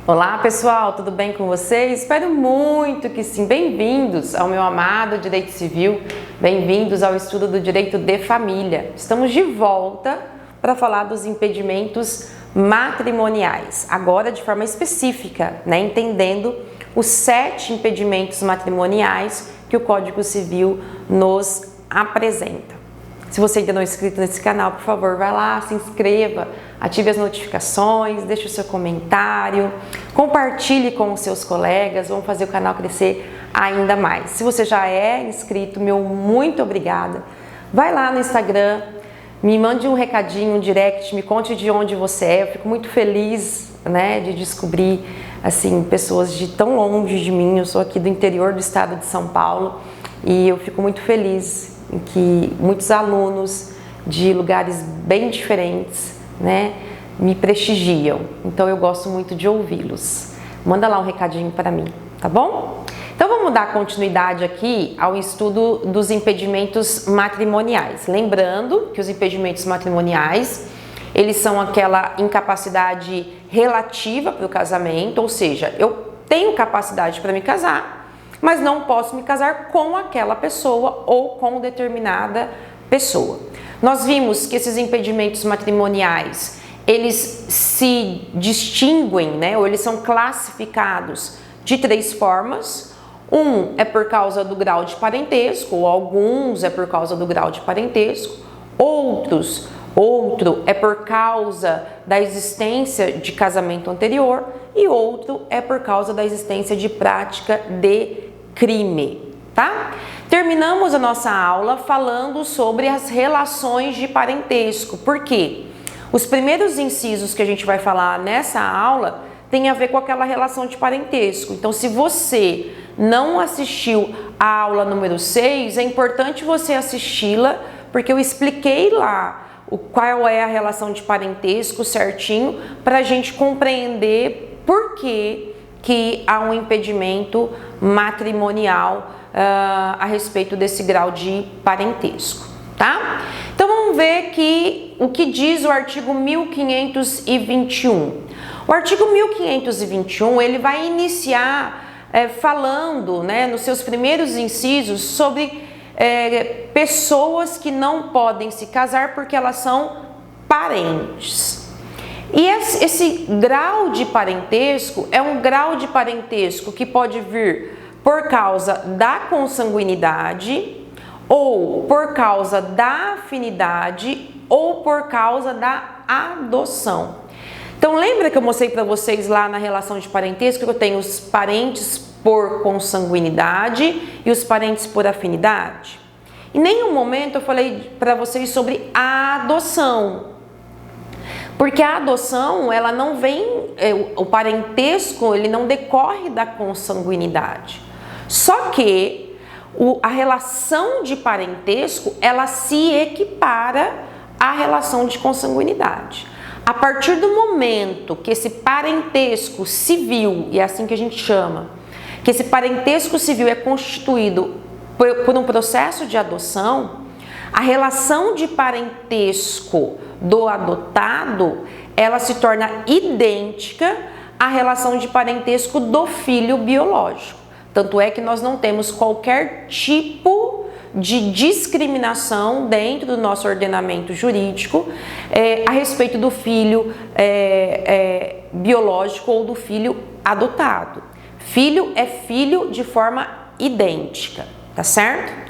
Olá pessoal, tudo bem com vocês? Espero muito que sim. Bem-vindos ao meu amado Direito Civil, bem-vindos ao estudo do Direito de Família. Estamos de volta para falar dos impedimentos matrimoniais, agora de forma específica, entendendo os 7 impedimentos matrimoniais que o Código Civil nos apresenta. Se você ainda não é inscrito nesse canal, por favor, vai lá, se inscreva, ative as notificações, deixe o seu comentário, compartilhe com os seus colegas, vamos fazer o canal crescer ainda mais. Se você já é inscrito, meu muito obrigada. Vai lá no Instagram, me mande um recadinho, um direct, me conte de onde você é. Eu fico muito feliz, de descobrir assim pessoas de tão longe de mim. Eu sou aqui do interior do estado de São Paulo e eu fico muito feliz em que muitos alunos de lugares bem diferentes, me prestigiam. Então eu gosto muito de ouvi-los. Manda lá um recadinho para mim, tá bom? Então vamos dar continuidade aqui ao estudo dos impedimentos matrimoniais. Lembrando que os impedimentos matrimoniais, eles são aquela incapacidade relativa para o casamento, ou seja, eu tenho capacidade para me casar, mas não posso me casar com aquela pessoa ou com determinada pessoa. Nós vimos que esses impedimentos matrimoniais, eles se distinguem, ou eles são classificados de 3 formas. Um é por causa do grau de parentesco, ou alguns é por causa do grau de parentesco, outro é por causa da existência de casamento anterior e outro é por causa da existência de prática de crime, tá? Terminamos a nossa aula falando sobre as relações de parentesco. Por quê? Os primeiros incisos que a gente vai falar nessa aula tem a ver com aquela relação de parentesco. Então, se você não assistiu a aula número 6, é importante você assisti-la, porque eu expliquei lá qual é a relação de parentesco certinho, para a gente compreender por que há um impedimento matrimonial a respeito desse grau de parentesco, tá? Então vamos ver o que diz o artigo 1521. O artigo 1521, ele vai iniciar falando, nos seus primeiros incisos, sobre pessoas que não podem se casar porque elas são parentes. E esse grau de parentesco é um grau de parentesco que pode vir por causa da consanguinidade, ou por causa da afinidade, ou por causa da adoção. Então lembra que eu mostrei para vocês lá na relação de parentesco que eu tenho os parentes por consanguinidade e os parentes por afinidade? Em nenhum momento eu falei para vocês sobre a adoção. Porque a adoção, ela não vem, o parentesco, ele não decorre da consanguinidade. Só que a relação de parentesco, ela se equipara à relação de consanguinidade. A partir do momento que esse parentesco civil, e é assim que a gente chama, que esse parentesco civil é constituído por um processo de adoção, a relação de parentesco do adotado, ela se torna idêntica à relação de parentesco do filho biológico. Tanto é que nós não temos qualquer tipo de discriminação dentro do nosso ordenamento jurídico a respeito do filho biológico ou do filho adotado. Filho é filho de forma idêntica, tá certo?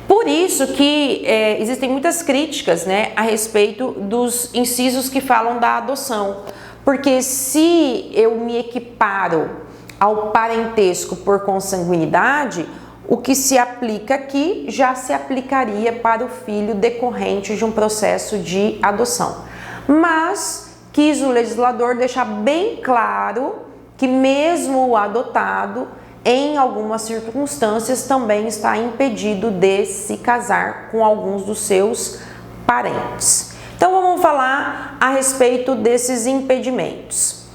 Por isso que existem muitas críticas, a respeito dos incisos que falam da adoção. Porque se eu me equiparo ao parentesco por consanguinidade, o que se aplica aqui já se aplicaria para o filho decorrente de um processo de adoção. Mas quis o legislador deixar bem claro que mesmo o adotado, em algumas circunstâncias, também está impedido de se casar com alguns dos seus parentes. Então vamos falar a respeito desses impedimentos.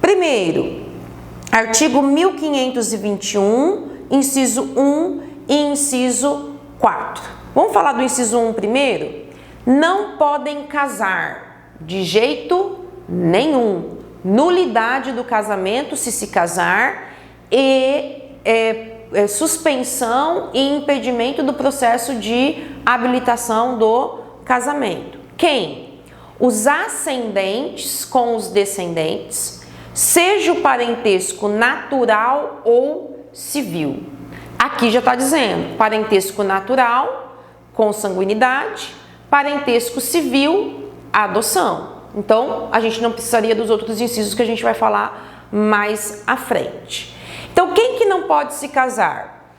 Primeiro, artigo 1521, inciso 1 e inciso 4. Vamos falar do inciso 1 primeiro? Não podem casar de jeito nenhum nulidade do casamento se casar e suspensão e impedimento do processo de habilitação do casamento. Quem? Os ascendentes com os descendentes, seja o parentesco natural ou civil. Aqui já está dizendo parentesco natural, consanguinidade, parentesco civil, adoção. Então, a gente não precisaria dos outros incisos que a gente vai falar mais à frente. Então, quem que não pode se casar?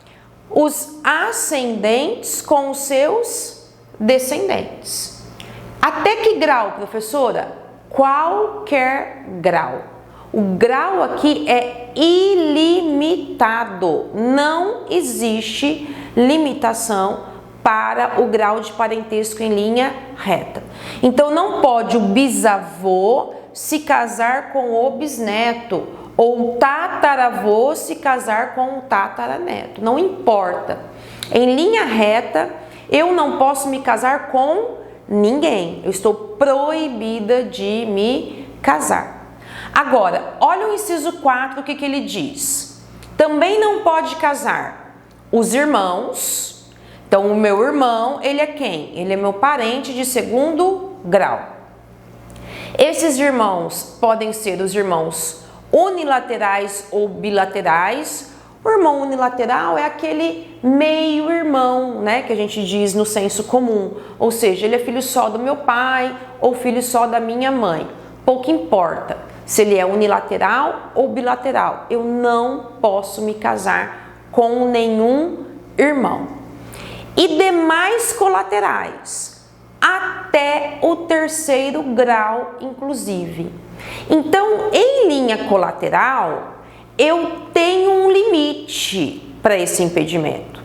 Os ascendentes com os seus descendentes. Até que grau, professora? Qualquer grau. O grau aqui é ilimitado. Não existe limitação para o grau de parentesco em linha reta. Então, não pode o bisavô se casar com o bisneto ou o tataravô se casar com o tataraneto. Não importa. Em linha reta, eu não posso me casar com ninguém. Eu estou proibida de me casar. Agora, olha o inciso 4, o que ele diz. Também não pode casar os irmãos. Então, o meu irmão, ele é quem? Ele é meu parente de segundo grau. Esses irmãos podem ser os irmãos unilaterais ou bilaterais. O irmão unilateral é aquele meio-irmão, né, que a gente diz no senso comum. Ou seja, ele é filho só do meu pai ou filho só da minha mãe. Pouco importa se ele é unilateral ou bilateral. Eu não posso me casar com nenhum irmão. E demais colaterais, até o terceiro grau, inclusive. Então, em linha colateral, eu tenho um limite para esse impedimento.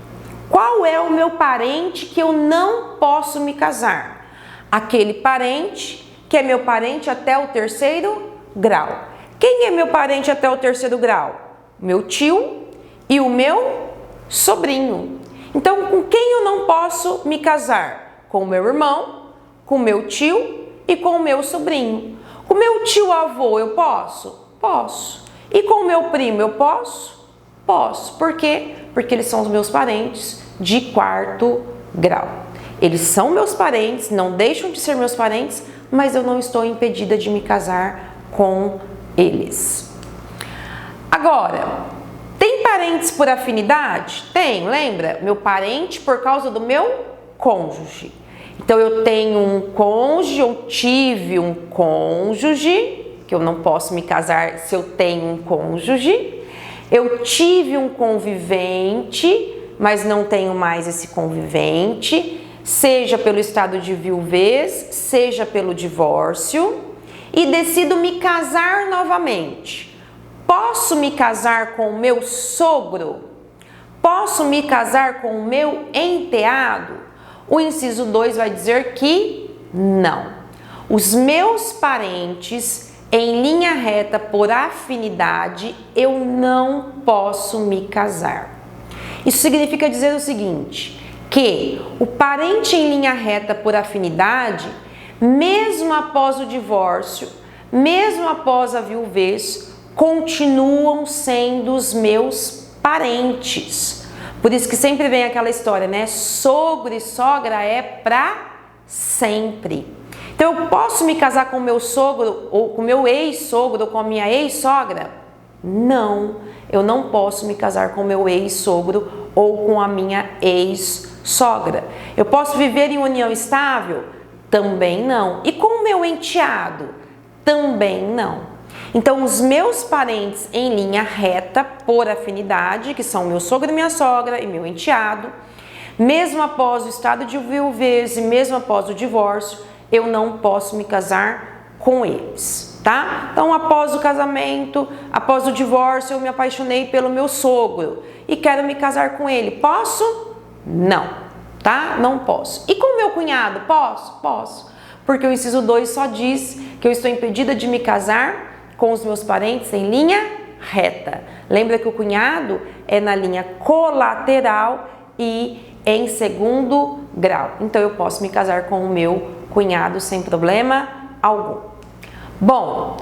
Qual é o meu parente que eu não posso me casar? Aquele parente que é meu parente até o terceiro grau. Quem é meu parente até o terceiro grau? Meu tio e o meu sobrinho. Então, com quem eu não posso me casar? Com o meu irmão, com o meu tio e com o meu sobrinho. Com o meu tio-avô eu posso? Posso. E com o meu primo eu posso? Posso. Por quê? Porque eles são os meus parentes de quarto grau. Eles são meus parentes, não deixam de ser meus parentes, mas eu não estou impedida de me casar com eles. Agora, tem parentes por afinidade? Tem, lembra? Meu parente por causa do meu cônjuge. Então, eu tenho um cônjuge, eu tive um cônjuge, que eu não posso me casar se eu tenho um cônjuge. Eu tive um convivente, mas não tenho mais esse convivente, seja pelo estado de viuvez, seja pelo divórcio, e decido me casar novamente. Posso me casar com o meu sogro? Posso me casar com o meu enteado? O inciso 2 vai dizer que não. Os meus parentes em linha reta por afinidade, eu não posso me casar. Isso significa dizer o seguinte, que o parente em linha reta por afinidade, mesmo após o divórcio, mesmo após a viuvez, continuam sendo os meus parentes. Por isso que sempre vem aquela história, né? Sogro e sogra é pra sempre. Então, eu posso me casar com o meu sogro, ou com o meu ex-sogro, ou com a minha ex-sogra? Não, eu não posso me casar com o meu ex-sogro ou com a minha ex-sogra. Eu posso viver em união estável? Também não. E com o meu enteado? Também não. Então, os meus parentes em linha reta, por afinidade, que são meu sogro e minha sogra e meu enteado, mesmo após o estado de viuvez e mesmo após o divórcio, eu não posso me casar com eles, tá? Então, após o casamento, após o divórcio, eu me apaixonei pelo meu sogro e quero me casar com ele. Posso? Não, tá? Não posso. E com o meu cunhado? Posso? Posso. Porque o inciso 2 só diz que eu estou impedida de me casar com os meus parentes em linha reta. Lembra que o cunhado é na linha colateral e em segundo grau. Então, eu posso me casar com o meu cunhado sem problema algum. Bom,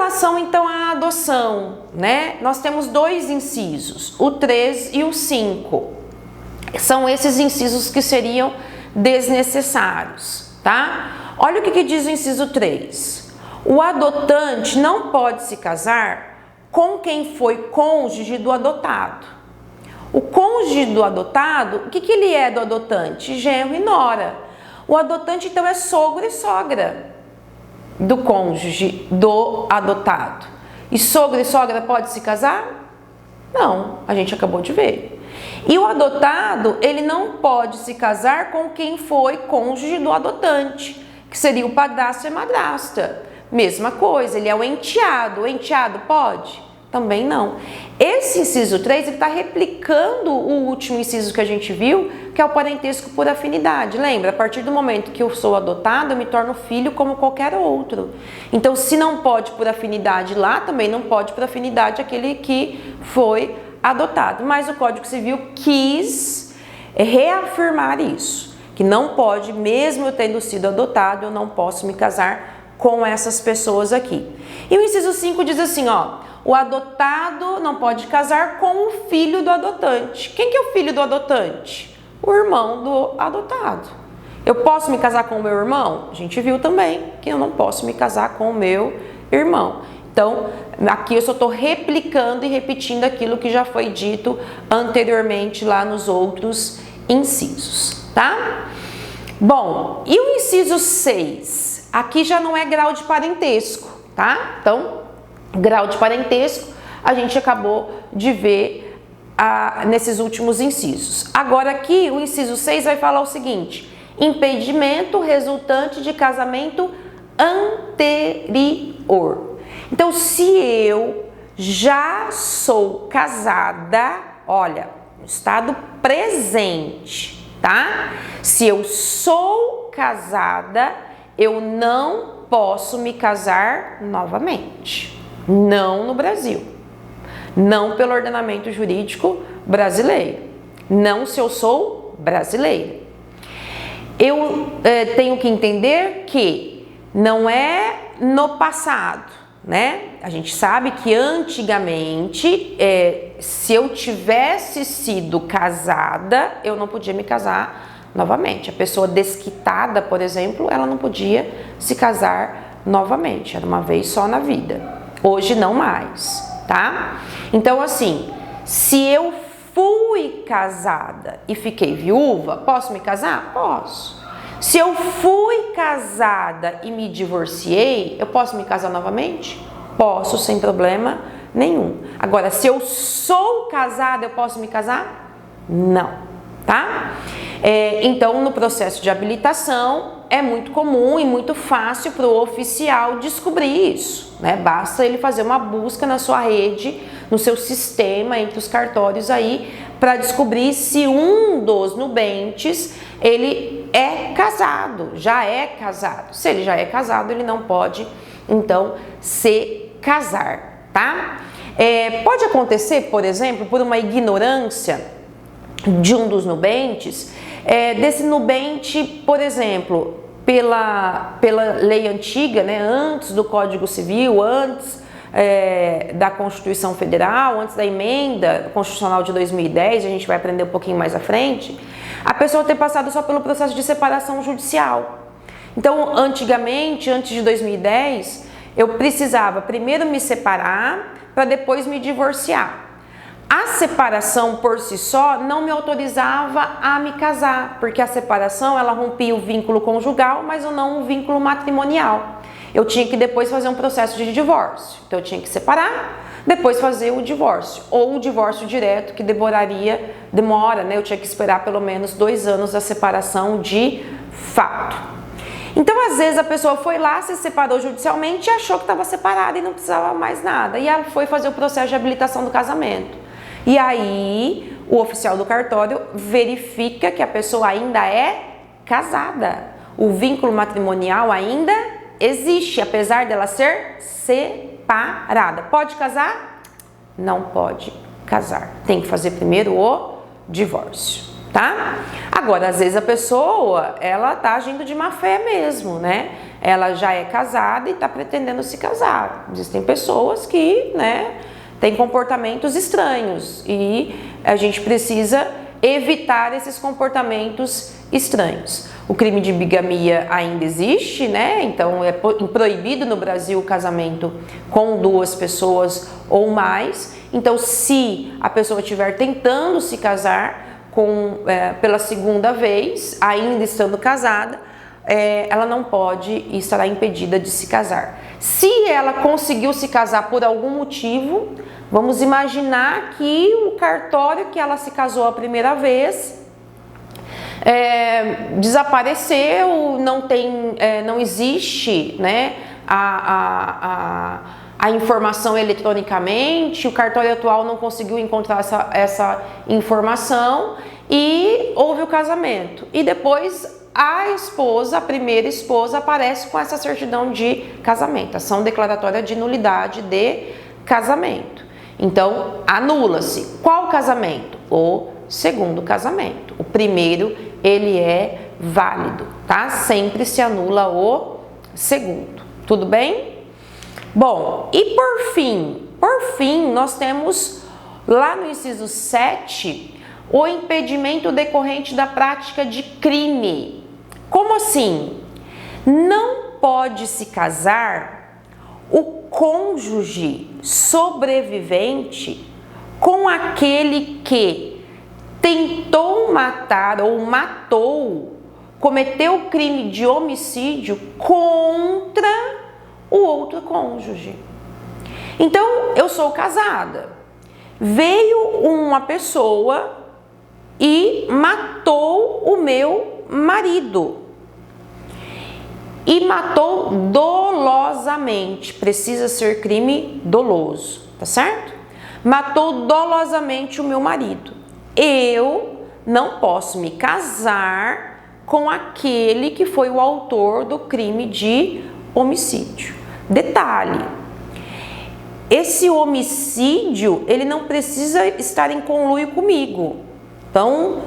relação então à adoção, né? Nós temos dois incisos, o 3 e o 5. São esses incisos que seriam desnecessários, tá? Olha o que diz o inciso 3. O adotante não pode se casar com quem foi cônjuge do adotado. O cônjuge do adotado, o que ele é do adotante? Genro e nora. O adotante então é sogro e sogra do cônjuge do adotado. E sogro e sogra pode se casar? Não, a gente acabou de ver. E o adotado, ele não pode se casar com quem foi cônjuge do adotante, que seria o padrasto e a madrasta. Mesma coisa, ele é o enteado. O enteado pode? Também não. Esse inciso 3, ele está replicando o último inciso que a gente viu, que é o parentesco por afinidade. Lembra? A partir do momento que eu sou adotado, eu me torno filho como qualquer outro. Então, se não pode por afinidade lá, também não pode por afinidade aquele que foi adotado. Mas o Código Civil quis reafirmar isso, que não pode, mesmo eu tendo sido adotado, eu não posso me casar com essas pessoas aqui. E o inciso 5 diz assim, ó, o adotado não pode casar com o filho do adotante. Quem que é o filho do adotante? O irmão do adotado. Eu posso me casar com o meu irmão? A gente viu também que eu não posso me casar com o meu irmão. Então, aqui eu só estou replicando e repetindo aquilo que já foi dito anteriormente lá nos outros incisos, tá? Bom, e o inciso 6? Aqui já não é grau de parentesco, tá? Então, grau de parentesco a gente acabou de ver nesses últimos incisos. Agora aqui o inciso 6 vai falar o seguinte: impedimento resultante de casamento anterior. Então, se eu já sou casada, olha, no estado presente, tá? Se eu sou casada, eu não posso me casar novamente. Não no Brasil. Não pelo ordenamento jurídico brasileiro. Não se eu sou brasileira. Eu tenho que entender que não é no passado, né? A gente sabe que antigamente, se eu tivesse sido casada, eu não podia me casar novamente. A pessoa desquitada, por exemplo, ela não podia se casar novamente. Era uma vez só na vida. Hoje não mais, tá? Então, assim, se eu fui casada e fiquei viúva, posso me casar? Posso. Se eu fui casada e me divorciei, eu posso me casar novamente? Posso, sem problema nenhum. Agora, se eu sou casada, eu posso me casar? Não, tá? Então, no processo de habilitação, é muito comum e muito fácil para o oficial descobrir isso, né? Basta ele fazer uma busca na sua rede, no seu sistema, entre os cartórios aí, para descobrir se um dos nubentes, ele é casado, já é casado. Se ele já é casado, ele não pode, então, se casar, tá? Pode acontecer, por exemplo, por uma ignorância de um dos nubentes, desse nubente, por exemplo, pela lei antiga, né, antes do Código Civil, antes da Constituição Federal, antes da emenda constitucional de 2010, a gente vai aprender um pouquinho mais à frente, a pessoa ter passado só pelo processo de separação judicial. Então, antigamente, antes de 2010, eu precisava primeiro me separar para depois me divorciar. A separação por si só não me autorizava a me casar, porque a separação ela rompia o vínculo conjugal, mas não o vínculo matrimonial. Eu tinha que depois fazer um processo de divórcio. Então eu tinha que separar, depois fazer o divórcio, ou o divórcio direto, que demora, né? Eu tinha que esperar pelo menos 2 anos da separação de fato. Então, às vezes, a pessoa foi lá, se separou judicialmente e achou que estava separada e não precisava mais nada. E ela foi fazer o processo de habilitação do casamento. E aí, o oficial do cartório verifica que a pessoa ainda é casada. O vínculo matrimonial ainda existe, apesar dela ser separada. Pode casar? Não pode casar. Tem que fazer primeiro o divórcio, tá? Agora, às vezes a pessoa, ela tá agindo de má fé mesmo, né? Ela já é casada e tá pretendendo se casar. Existem pessoas que, né, têm comportamentos estranhos e a gente precisa evitar esses comportamentos estranhos. O crime de bigamia ainda existe, né? Então é proibido no Brasil o casamento com 2 pessoas ou mais. Então, se a pessoa estiver tentando se casar pela segunda vez, ainda estando casada, ela não pode e estará impedida de se casar. Se ela conseguiu se casar por algum motivo, vamos imaginar que o cartório que ela se casou a primeira vez desapareceu, não existe, né, a informação eletronicamente, o cartório atual não conseguiu encontrar essa informação e houve o casamento. E depois a primeira esposa, aparece com essa certidão de casamento, ação declaratória de nulidade de casamento. Então, anula-se. Qual casamento? O segundo casamento. O primeiro, ele é válido, tá? Sempre se anula o segundo. Tudo bem? Bom, e por fim, nós temos lá no inciso 7, o impedimento decorrente da prática de crime. Como assim? Não pode se casar o cônjuge sobrevivente com aquele que tentou matar ou cometeu o crime de homicídio contra o outro cônjuge. Então, eu sou casada. Veio uma pessoa e matou o meu marido. E matou dolosamente. Precisa ser crime doloso, tá certo? Matou dolosamente o meu marido. Eu não posso me casar com aquele que foi o autor do crime de homicídio. Detalhe, esse homicídio, ele não precisa estar em conluio comigo. Então,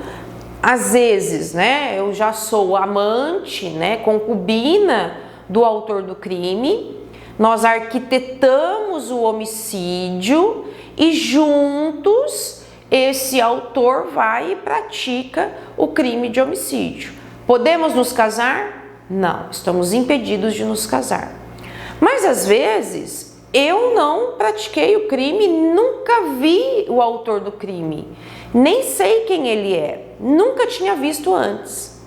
às vezes, né, eu já sou amante, né, concubina do autor do crime, nós arquitetamos o homicídio e juntos esse autor vai e pratica o crime de homicídio. Podemos nos casar? Não, estamos impedidos de nos casar. Mas às vezes eu não pratiquei o crime, nunca vi o autor do crime, nem sei quem ele é, nunca tinha visto antes.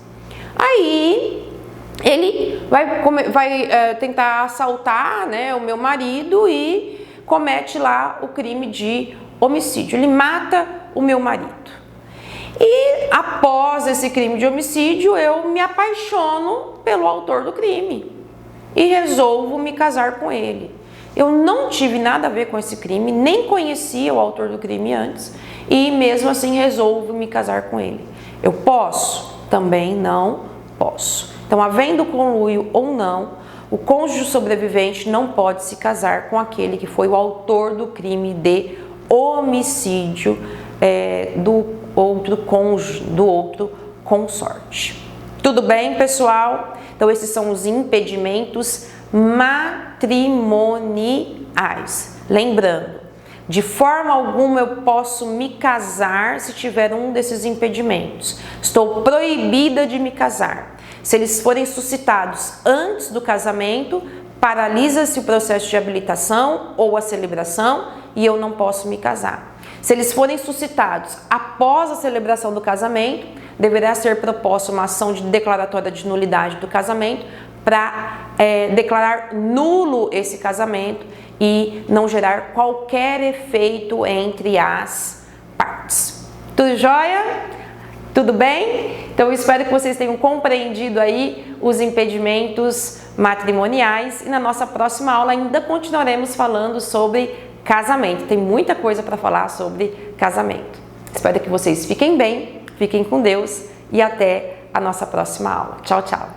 Aí ele vai tentar assaltar, né, o meu marido e comete lá o crime de homicídio. Ele mata o meu marido. E após esse crime de homicídio, eu me apaixono pelo autor do crime e resolvo me casar com ele. Eu não tive nada a ver com esse crime, nem conhecia o autor do crime antes e mesmo assim resolvo me casar com ele. Eu posso? Também não posso. Então, havendo conluio ou não, o cônjuge sobrevivente não pode se casar com aquele que foi o autor do crime de homicídio do outro cônjuge, do outro consorte. Tudo bem, pessoal? Então, esses são os impedimentos matrimoniais. Lembrando, de forma alguma eu posso me casar se tiver um desses impedimentos. Estou proibida de me casar. Se eles forem suscitados antes do casamento, paralisa-se o processo de habilitação ou a celebração e eu não posso me casar. Se eles forem suscitados após a celebração do casamento, deverá ser proposta uma ação de declaratória de nulidade do casamento para declarar nulo esse casamento e não gerar qualquer efeito entre as partes. Tudo jóia? Tudo bem? Então eu espero que vocês tenham compreendido aí os impedimentos matrimoniais e na nossa próxima aula ainda continuaremos falando sobre casamento. Tem muita coisa para falar sobre casamento. Espero que vocês fiquem bem, fiquem com Deus e até a nossa próxima aula. Tchau, tchau!